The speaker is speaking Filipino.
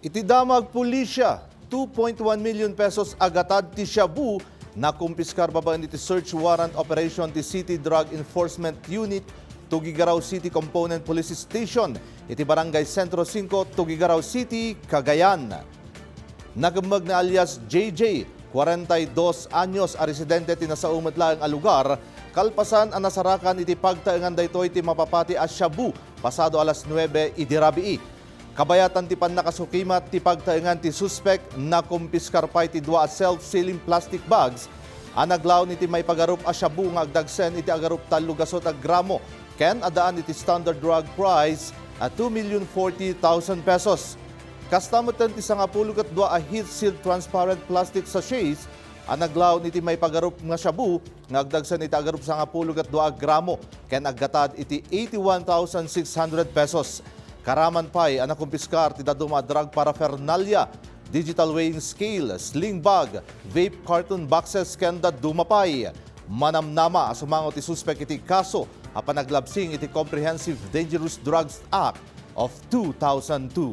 Iti DAMAG PULISYA, 2.1 million pesos agatad ti shabu nakumpiskar babaen iti search warrant operation ti City Drug Enforcement Unit Tuguegarao City Component Police Station iti Barangay Sentro 5, Tuguegarao City, Cagayan. Nagamag na alias JJ, 42 anyos a residente ti nasaumet laeng a lugar, kalpasan ang nasarakan iti pagtaengan daytoy ti mapapati a shabu pasado alas 9 idi rabii. Kabayatan ti nakasukimat ti pagtaengan ti suspect nakumpiskar pay ti dua self-sealing plastic bags anaglaw iti may pagarup a shabu nga agdagsen iti agarup 3 gasot a gramo ken adaan iti standard drug price at 2,040,000 pesos. Kastamutan ti 12 a heat-sealed transparent plastic sachets anaglaw iti may pagarup nga shabu nga agdagsen iti agarup 12 gramo ken aggatad iti 81,600 pesos. Karaman pay ang nakumpiskar ti daduma drug paraphernalia, digital weighing scale, sling bag, vape carton boxes ken daduma pay. Manamnama sumangot ti suspect iti kaso apan naglabsing iti Comprehensive Dangerous Drugs Act of 2002.